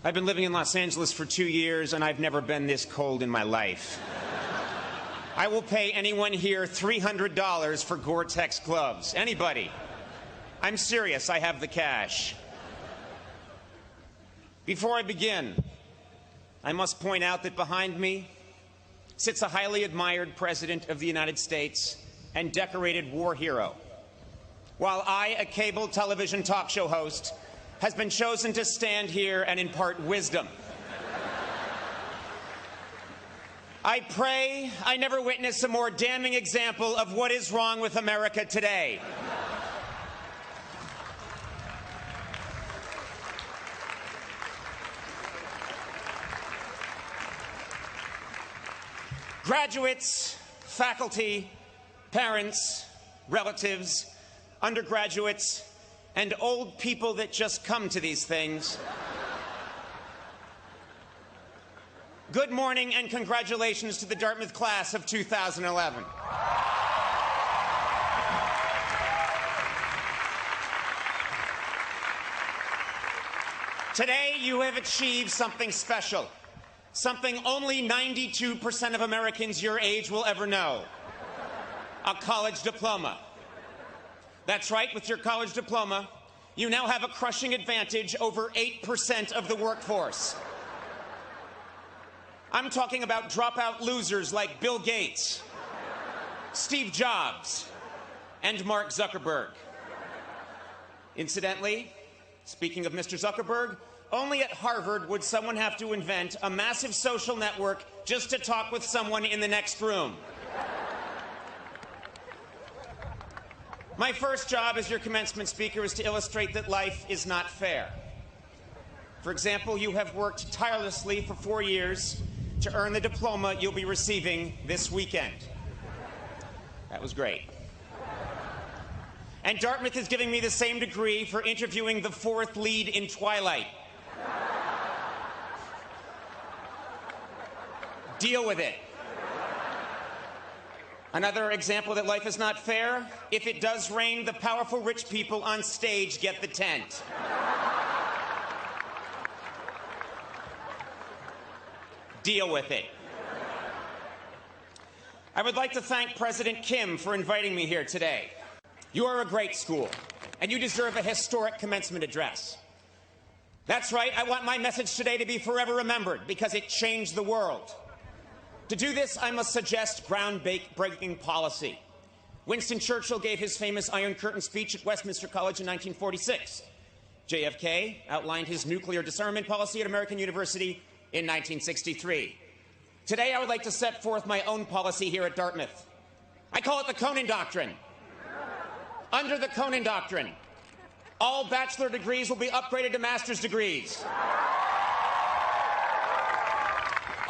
I've been living in Los Angeles for 2 years, and I've never been this cold in my life. I will pay anyone here $300 for Gore-Tex gloves. Anybody. I'm serious. I have the cash. Before I begin, I must point out that behind me sits a highly admired President of the United States and decorated war hero, while I, a cable television talk show host, has been chosen to stand here and impart wisdom. I pray I never witness a more damning example of what is wrong with America today. Graduates, faculty, parents, relatives, undergraduates, and old people that just come to these things. Good morning and congratulations to the Dartmouth class of 2011. Today you have achieved something special, something only 92% of Americans your age will ever know: a college diploma. That's right, with your college diploma, you now have a crushing advantage over 8% of the workforce. I'm talking about dropout losers like Bill Gates, Steve Jobs, and Mark Zuckerberg. Incidentally, speaking of Mr. Zuckerberg, only at Harvard would someone have to invent a massive social network just to talk with someone in the next room. My first job as your commencement speaker is to illustrate that life is not fair. For example, you have worked tirelessly for 4 years to earn the diploma you'll be receiving this weekend. That was great. And Dartmouth is giving me the same degree for interviewing the fourth lead in Twilight. Deal with it. Another example that life is not fair: if it does rain, the powerful rich people on stage get the tent. Deal with it. I would like to thank President Kim for inviting me here today. You are a great school, and you deserve a historic commencement address. That's right, I want my message today to be forever remembered because it changed the world. To do this, I must suggest groundbreaking policy. Winston Churchill gave his famous Iron Curtain speech at Westminster College in 1946. JFK outlined his nuclear disarmament policy at American University in 1963. Today, I would like to set forth my own policy here at Dartmouth. I call it the Conan Doctrine. Under the Conan Doctrine, all bachelor degrees will be upgraded to master's degrees.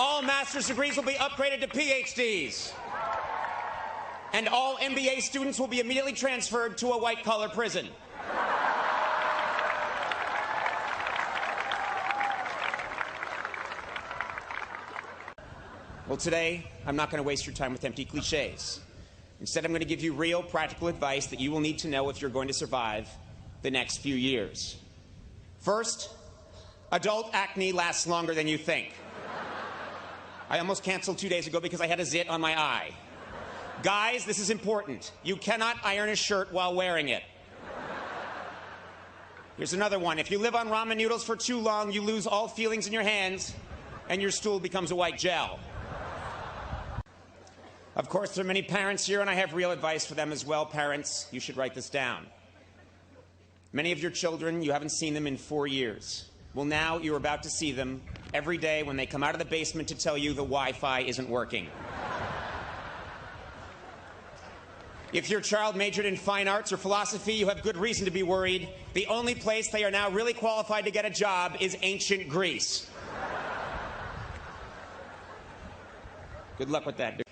All master's degrees will be upgraded to PhDs. And all MBA students will be immediately transferred to a white-collar prison. Well, today, I'm not going to waste your time with empty cliches. Instead, I'm going to give you real, practical advice that you will need to know if you're going to survive the next few years. First, adult acne lasts longer than you think. I almost canceled 2 days ago because I had a zit on my eye. Guys, this is important. You cannot iron a shirt while wearing it. Here's another one. If you live on ramen noodles for too long, you lose all feelings in your hands, and your stool becomes a white gel. Of course, there are many parents here, and I have real advice for them as well. Parents, you should write this down. Many of your children, you haven't seen them in 4 years. Well, now you're about to see them every day when they come out of the basement to tell you the Wi-Fi isn't working. If your child majored in fine arts or philosophy, you have good reason to be worried. The only place they are now really qualified to get a job is ancient Greece. Good luck with that.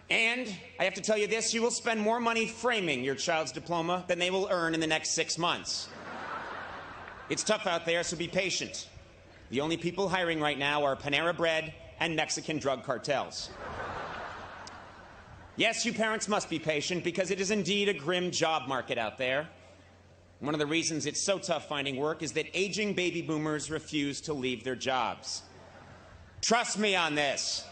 And I have to tell you this: you will spend more money framing your child's diploma than they will earn in the next 6 months. It's tough out there, so be patient. The only people hiring right now are Panera Bread and Mexican drug cartels. Yes, you parents must be patient because it is indeed a grim job market out there. One of the reasons it's so tough finding work is that aging baby boomers refuse to leave their jobs. Trust me on this.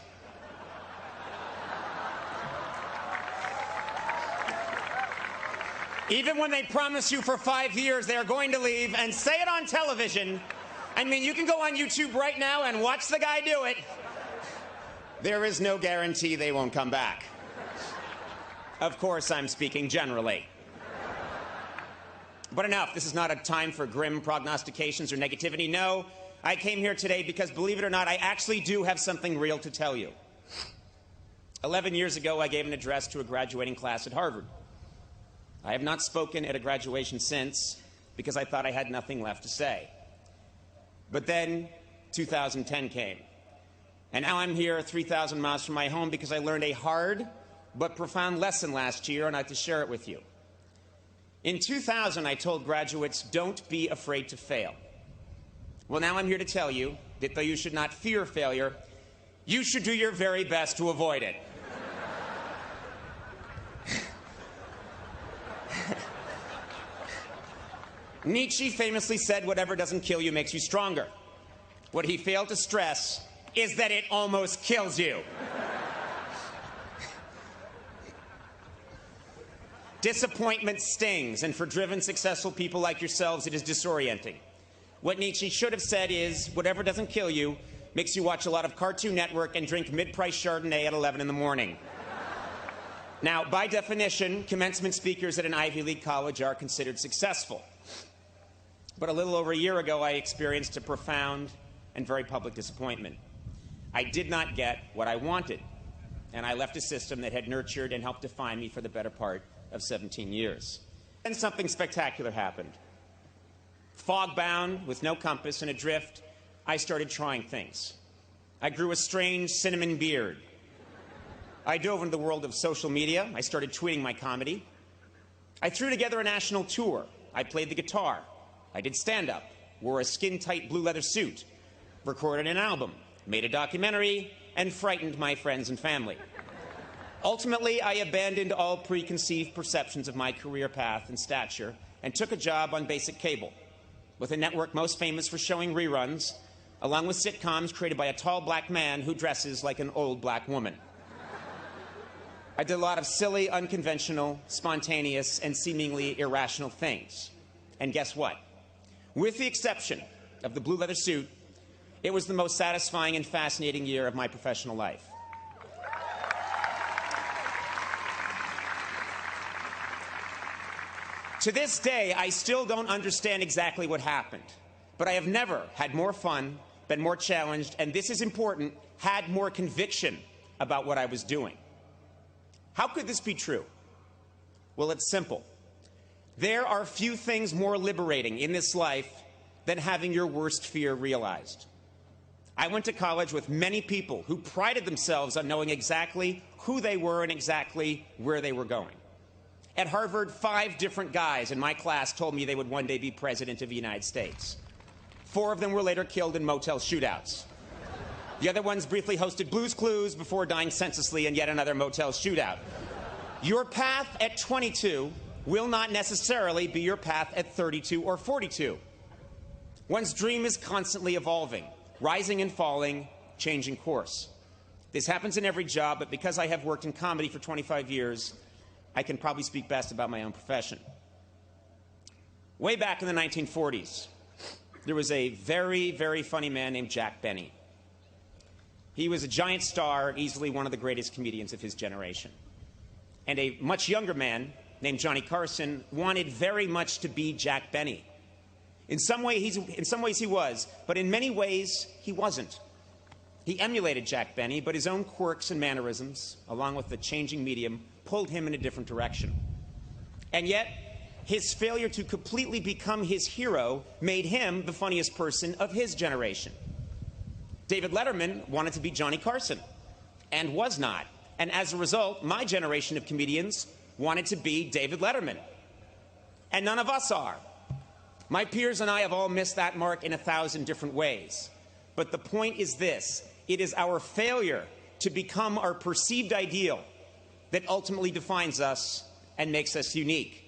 Even when they promise you for 5 years they're going to leave and say it on television, I mean, you can go on YouTube right now and watch the guy do it. There is no guarantee they won't come back. Of course, I'm speaking generally. But enough, this is not a time for grim prognostications or negativity. No, I came here today because, believe it or not, I actually do have something real to tell you. 11 years ago, I gave an address to a graduating class at Harvard. I have not spoken at a graduation since because I thought I had nothing left to say. But then 2010 came. And now I'm here 3,000 miles from my home because I learned a hard but profound lesson last year, and I'd like to share it with you. In 2000, I told graduates, don't be afraid to fail. Well, now I'm here to tell you that though you should not fear failure, you should do your very best to avoid it. Nietzsche famously said, whatever doesn't kill you makes you stronger. What he failed to stress is that it almost kills you. Disappointment stings, and for driven, successful people like yourselves, it is disorienting. What Nietzsche should have said is, whatever doesn't kill you makes you watch a lot of Cartoon Network and drink mid-price Chardonnay at 11 in the morning. Now, by definition, commencement speakers at an Ivy League college are considered successful. But a little over a year ago, I experienced a profound and very public disappointment. I did not get what I wanted, and I left a system that had nurtured and helped define me for the better part of 17 years. And something spectacular happened. Fog-bound, with no compass and adrift, I started trying things. I grew a strange cinnamon beard. I dove into the world of social media. I started tweeting my comedy. I threw together a national tour. I played the guitar. I did stand-up, wore a skin-tight blue leather suit, recorded an album, made a documentary, and frightened my friends and family. Ultimately, I abandoned all preconceived perceptions of my career path and stature and took a job on basic cable, with a network most famous for showing reruns, along with sitcoms created by a tall black man who dresses like an old black woman. I did a lot of silly, unconventional, spontaneous, and seemingly irrational things. And guess what? With the exception of the blue leather suit, it was the most satisfying and fascinating year of my professional life. To this day, I still don't understand exactly what happened, but I have never had more fun, been more challenged, and this is important, had more conviction about what I was doing. How could this be true? Well, it's simple. There are few things more liberating in this life than having your worst fear realized. I went to college with many people who prided themselves on knowing exactly who they were and exactly where they were going. At Harvard, 5 different guys in my class told me they would one day be president of the United States. 4 of them were later killed in motel shootouts. The other ones briefly hosted Blue's Clues before dying senselessly in yet another motel shootout. Your path at 22 will not necessarily be your path at 32 or 42. One's dream is constantly evolving, rising and falling, changing course. This happens in every job, but because I have worked in comedy for 25 years, I can probably speak best about my own profession. Way back in the 1940s, there was a very, very funny man named Jack Benny. He was a giant star, easily one of the greatest comedians of his generation. And a much younger man named Johnny Carson wanted very much to be Jack Benny. In some ways he was, but in many ways he wasn't. He emulated Jack Benny, but his own quirks and mannerisms, along with the changing medium, pulled him in a different direction. And yet, his failure to completely become his hero made him the funniest person of his generation. David Letterman wanted to be Johnny Carson, and was not. And as a result, my generation of comedians wanted to be David Letterman. And none of us are. My peers and I have all missed that mark in 1,000 different ways. But the point is this: it is our failure to become our perceived ideal that ultimately defines us and makes us unique.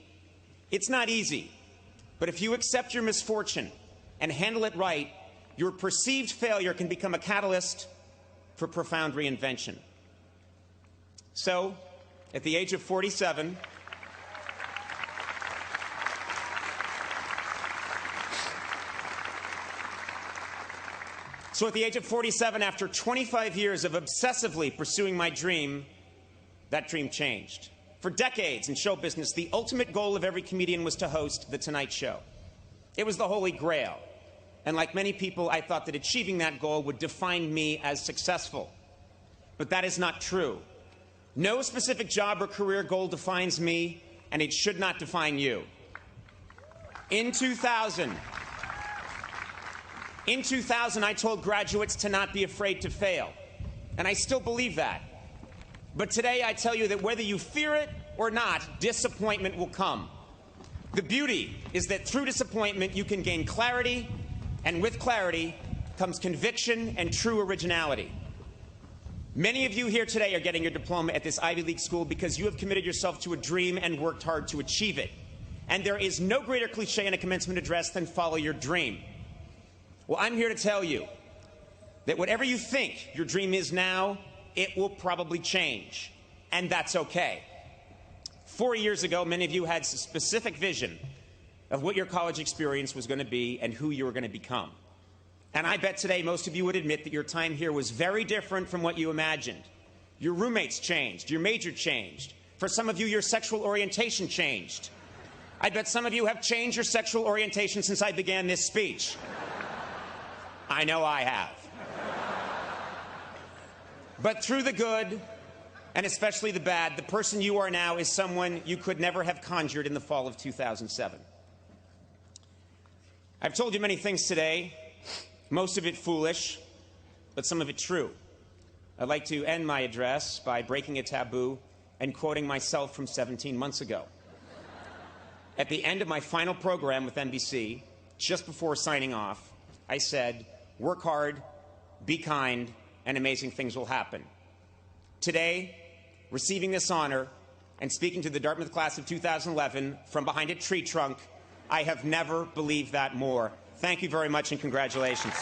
It's not easy. But if you accept your misfortune and handle it right, your perceived failure can become a catalyst for profound reinvention. So, at the age of 47, after 25 years of obsessively pursuing my dream, that dream changed. For decades in show business, the ultimate goal of every comedian was to host The Tonight Show. It was the holy grail. And like many people, I thought that achieving that goal would define me as successful. But that is not true. No specific job or career goal defines me, and it should not define you. In 2000, I told graduates to not be afraid to fail, and I still believe that. But today, I tell you that whether you fear it or not, disappointment will come. The beauty is that through disappointment, you can gain clarity, and with clarity comes conviction and true originality. Many of you here today are getting your diploma at this Ivy League school because you have committed yourself to a dream and worked hard to achieve it. And there is no greater cliche in a commencement address than follow your dream. Well, I'm here to tell you that whatever you think your dream is now, it will probably change, and that's okay. 4 years ago, many of you had a specific vision of what your college experience was going to be and who you were going to become. And I bet today most of you would admit that your time here was very different from what you imagined. Your roommates changed, your major changed. For some of you, your sexual orientation changed. I bet some of you have changed your sexual orientation since I began this speech. I know I have. But through the good, and especially the bad, the person you are now is someone you could never have conjured in the fall of 2007. I've told you many things today, most of it foolish, but some of it true. I'd like to end my address by breaking a taboo and quoting myself from 17 months ago. At the end of my final program with NBC, just before signing off, I said, "Work hard, be kind, and amazing things will happen." Today, receiving this honor and speaking to the Dartmouth class of 2011 from behind a tree trunk, I have never believed that more. Thank you very much and congratulations.